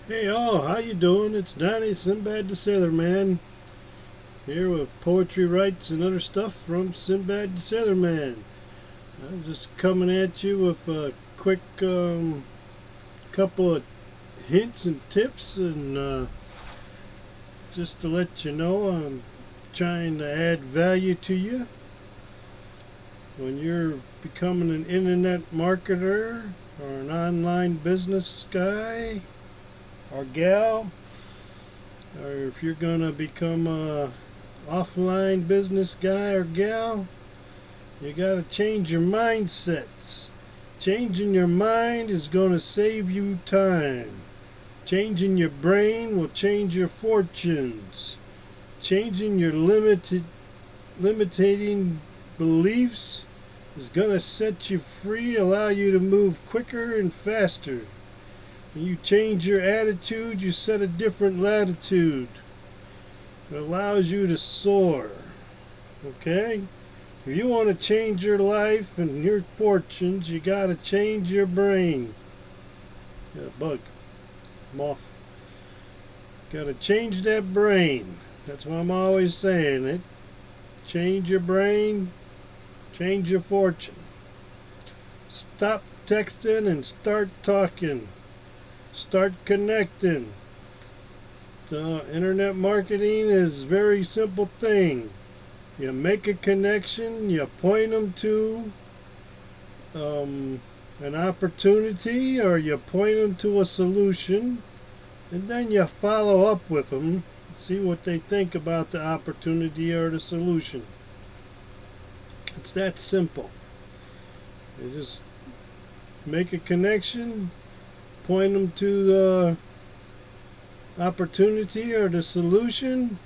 Hey all, how you doing? It's Donnie Sinbad the Sailor Man here with poetry rights and other stuff from Sinbad the Sailor Man. I'm just coming at you with a quick couple of hints and tips and just to let you know I'm trying to add value to you. When you're becoming an internet marketer or an online business guy or gal, or if you're going to become a offline business guy or gal, you got to change your mindsets. Changing your mind is going to save you time. Changing your brain will change your fortunes. Changing your limiting beliefs is going to set you free, allow you to move quicker and faster. When you change your attitude, you set a different latitude. It allows you to soar. Okay? If you want to change your life and your fortunes, you got to change your brain. Got a bug. I'm off. Got to change that brain. That's what I'm always saying. It. Change your brain. Change your fortune. Stop texting and start talking. Start connecting. The internet marketing is a very simple thing. You make a connection, you point them to an opportunity, or you point them to a solution, and then you follow up with them, see what they think about the opportunity or the solution. It's that simple. You just make a connection, point them to the opportunity or the solution,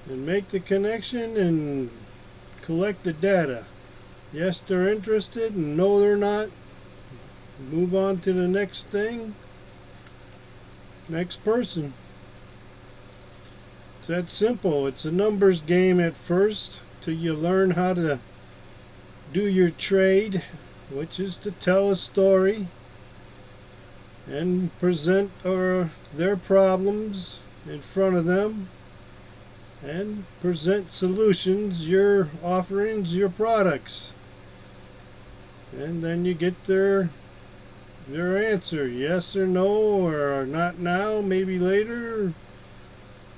and make the connection and collect the data. Yes, they're interested, and no, they're not. Move on to the next thing, next person. It's that simple. It's a numbers game at first till you learn how to do your trade, which is to tell a story and present their problems in front of them and present solutions, your offerings, your products. And then you get their answer, yes or no, or not now, maybe later.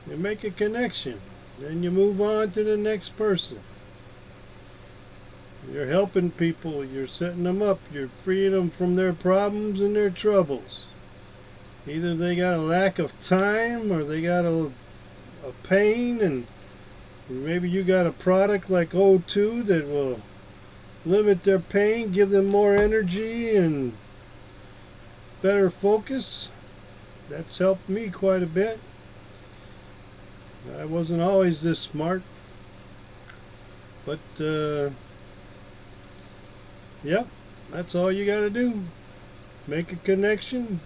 You make a connection. Then you move on to the next person. You're helping people, you're setting them up, you're freeing them from their problems and their troubles. Either they got a lack of time, or they got a pain, and maybe you got a product like O2 that will limit their pain, give them more energy and better focus. That's helped me quite a bit. I wasn't always this smart, but yep, that's all you got to do. Make a connection,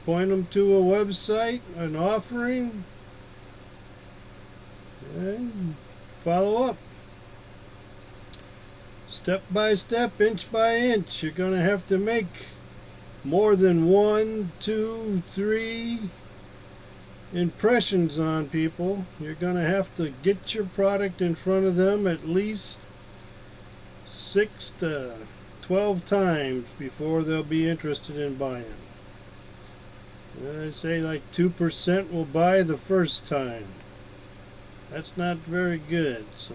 point them to a website, an offering, and follow up. Step by step, inch by inch. You're going to have to make more than 1, 2, 3 impressions on people. You're going to have to get your product in front of them at least 6 to 12 times before they'll be interested in buying. I say like 2% will buy the first time. That's not very good, so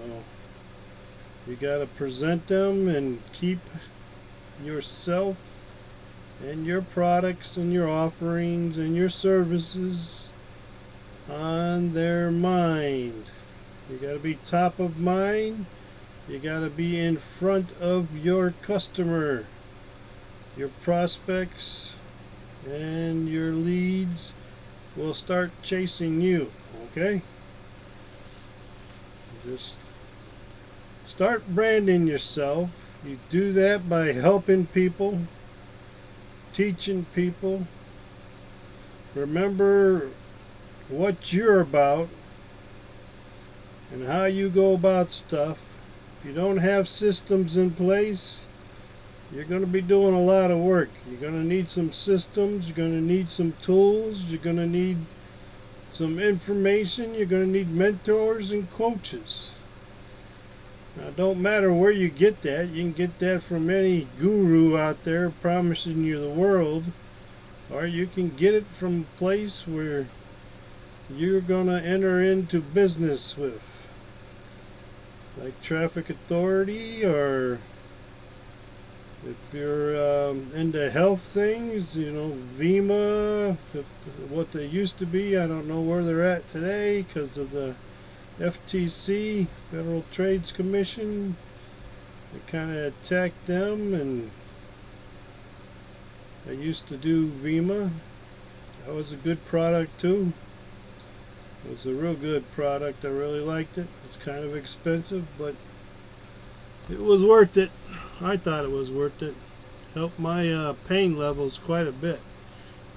you got to present them and keep yourself and your products and your offerings and your services on their mind. You got to be top of mind. You got to be in front of your customer, your prospects, and your leads will start chasing you. Okay? Just start branding yourself. You do that by helping people, teaching people. Remember what you're about and how you go about stuff. If you don't have systems in place, you're going to be doing a lot of work. You're going to need some systems, you're going to need some tools, you're going to need some information, you're going to need mentors and coaches. Now, it don't matter where you get that. You can get that from any guru out there promising you the world, or you can get it from a place where you're going to enter into business with, like traffic authority, or if you're into health things, you know, VEMA, what they used to be. I don't know where they're at today because of the FTC, Federal Trades Commission. They kind of attacked them, and I used to do VEMA. That was a good product too. It was a real good product. I really liked it. It's kind of expensive, but it was worth it. I thought it was worth it. Helped my pain levels quite a bit.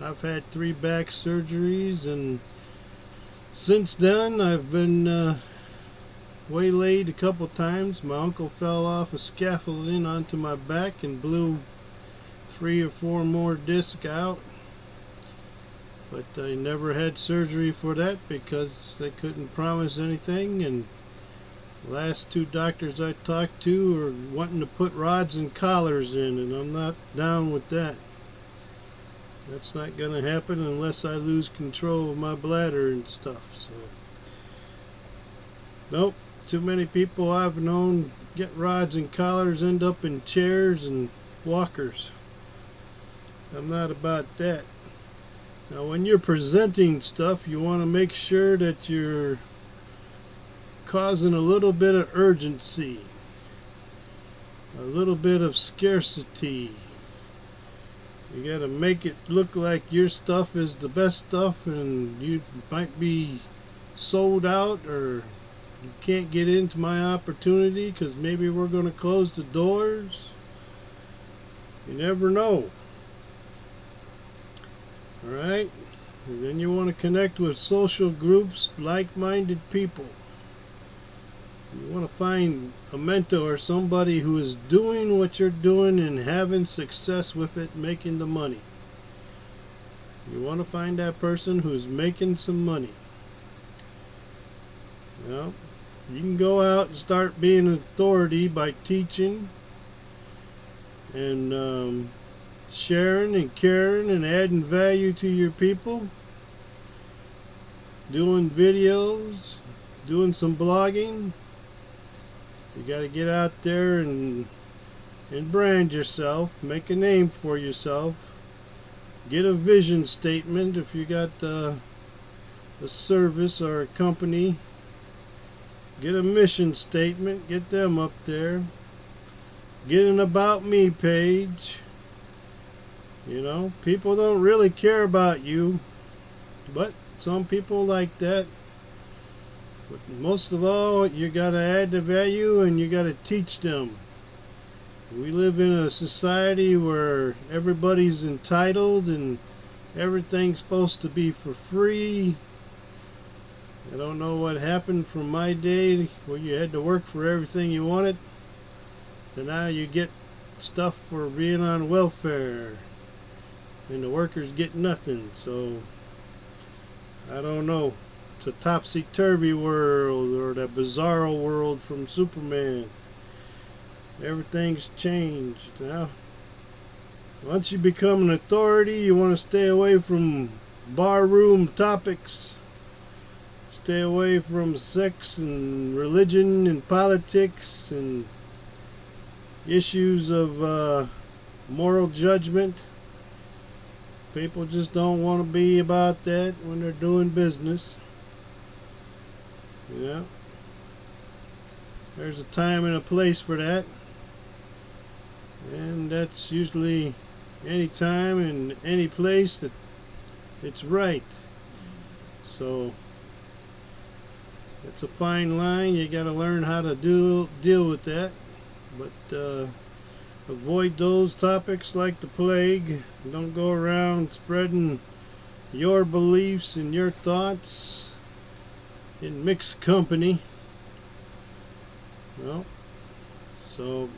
I've had 3 back surgeries, and since then I've been waylaid a couple times. My uncle fell off a scaffolding onto my back and blew 3 or 4 more discs out. But I never had surgery for that because they couldn't promise anything, and the last 2 doctors I talked to are wanting to put rods and collars in, and I'm not down with that. That's not going to happen unless I lose control of my bladder and stuff. So, nope. Too many people I've known get rods and collars, end up in chairs and walkers. I'm not about that. Now, when you're presenting stuff, you want to make sure that you're causing a little bit of urgency, a little bit of scarcity. You got to make it look like your stuff is the best stuff, and you might be sold out, or you can't get into my opportunity because maybe we're going to close the doors. You never know. Alright? And then you want to connect with social groups, like-minded people. You want to find a mentor, somebody who is doing what you're doing and having success with it, making the money. You want to find that person who's making some money. Well, you can go out and start being an authority by teaching and sharing and caring and adding value to your people, doing videos, doing some blogging. You got to get out there and brand yourself, make a name for yourself, get a vision statement if you got a service or a company, get a mission statement, get them up there, get an about me page. You know, people don't really care about you, but some people like that. But most of all, you got to add the value, and you got to teach them. We live in a society where everybody's entitled and everything's supposed to be for free. I don't know what happened from my day where you had to work for everything you wanted, to now you get stuff for being on welfare, and the workers get nothing. So I don't know. It's a topsy-turvy world, or that bizarro world from Superman. Everything's changed now. Once you become an authority, you want to stay away from barroom topics. Stay away from sex and religion and politics and issues of moral judgment. People just don't want to be about that when they're doing business. Yeah. There's a time and a place for that. And that's usually any time and any place that it's right. So it's a fine line. You got to learn how to deal with that. But avoid those topics like the plague. Don't go around spreading your beliefs and your thoughts in mixed company. Well, so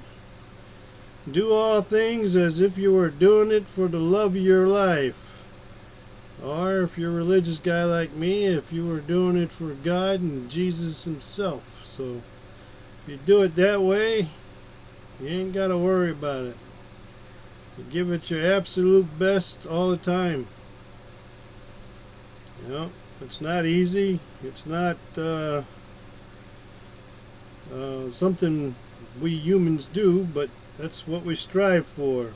Do all things as if you were doing it for the love of your life. Or if you're a religious guy like me, if you were doing it for God and Jesus himself. So if you do it that way, you ain't got to worry about it. You give it your absolute best all the time. You know, it's not easy. It's not something we humans do, but that's what we strive for. You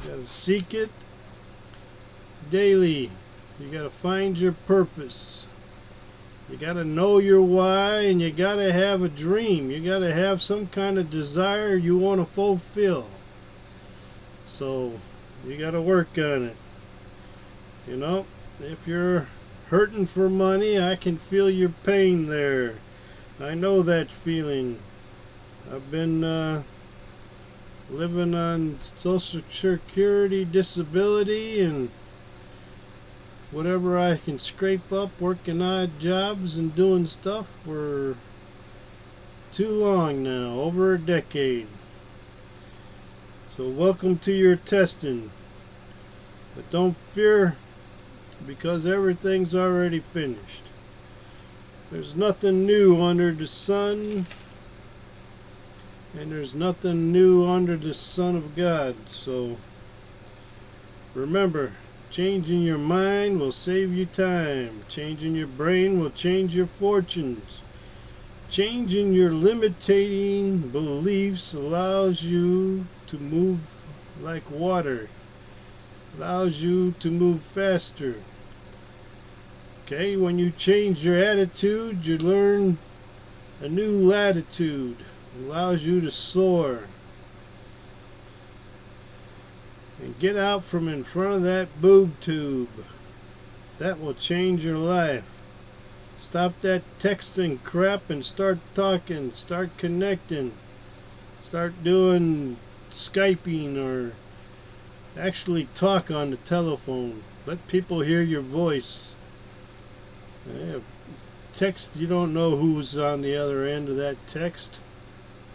gotta seek it daily. You gotta find your purpose. You gotta know your why, and you gotta have a dream. You gotta have some kind of desire you want to fulfill. So you gotta work on it. You know, if you're hurting for money, I can feel your pain there. I know that feeling. I've been living on Social Security, disability, and whatever I can scrape up, working odd jobs and doing stuff for too long now, over a decade. So welcome to your testing. But don't fear, because everything's already finished. There's nothing new under the sun, and there's nothing new under the Son of God. So remember, changing your mind will save you time. Changing your brain will change your fortunes. Changing your limiting beliefs allows you to move like water. Allows you to move faster. Okay, when you change your attitude, you learn a new latitude. It allows you to soar. And get out from in front of that boob tube. That will change your life. Stop that texting crap and start talking. Start connecting. Start doing Skyping, or actually talk on the telephone. Let people hear your voice. Text, you don't know who's on the other end of that text.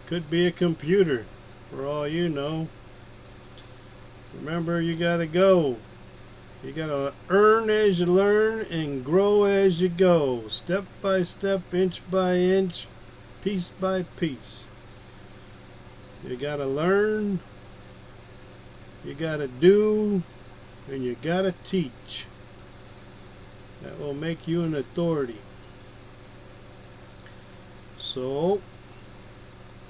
Could be a computer, for all you know. Remember, you gotta go. You gotta earn as you learn and grow as you go. Step by step, inch by inch, piece by piece. You gotta learn, you gotta do, and you gotta teach. That will make you an authority. So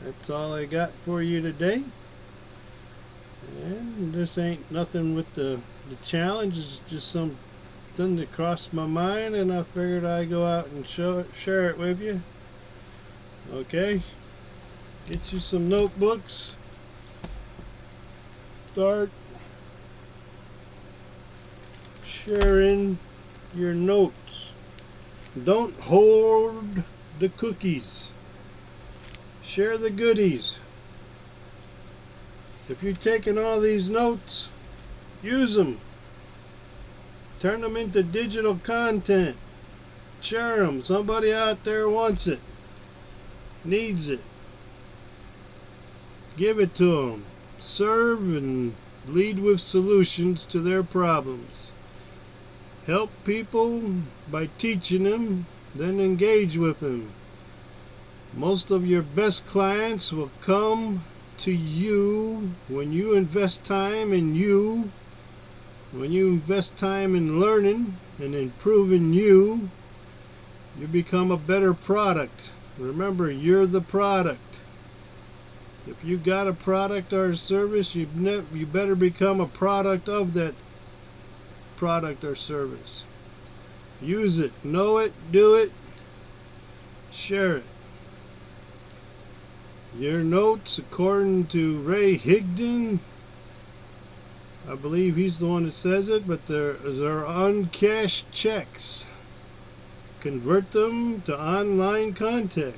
that's all I got for you today. And this ain't nothing with the challenge. It's just something that crossed my mind, and I figured I'd go out and share it with you. Okay, get you some notebooks. Start sharing your notes. Don't hoard the cookies. Share the goodies. If you're taking all these notes, use them. Turn them into digital content. Share them. Somebody out there wants it, needs it. Give it to them. Serve and lead with solutions to their problems. Help people by teaching them, then engage with them. Most of your best clients will come to you when you invest time in you, when you invest time in learning and improving you. You become a better product. Remember, you're the product. If you got a product or a service, you better become a product of that product or service. Use it, know it, do it, share it. Your notes, according to Ray Higdon, I believe he's the one that says it, but they're uncashed checks. Convert them to online content.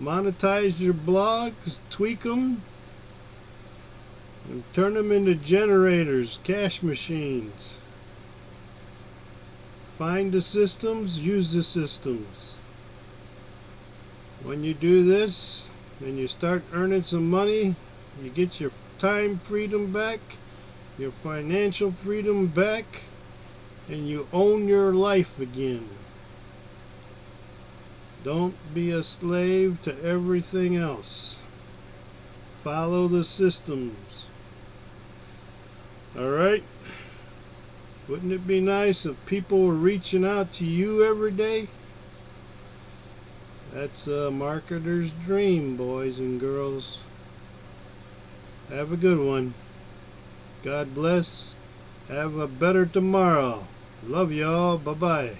Monetize your blogs, tweak them, and turn them into generators, cash machines. Find the systems, use the systems. When you do this and you start earning some money, You get your time freedom back, your financial freedom back, and you own your life again. Don't be a slave to everything else. Follow the systems. Alright? Wouldn't it be nice if people were reaching out to you every day? That's a marketer's dream, boys and girls. Have a good one. God bless. Have a better tomorrow. Love y'all. Bye-bye.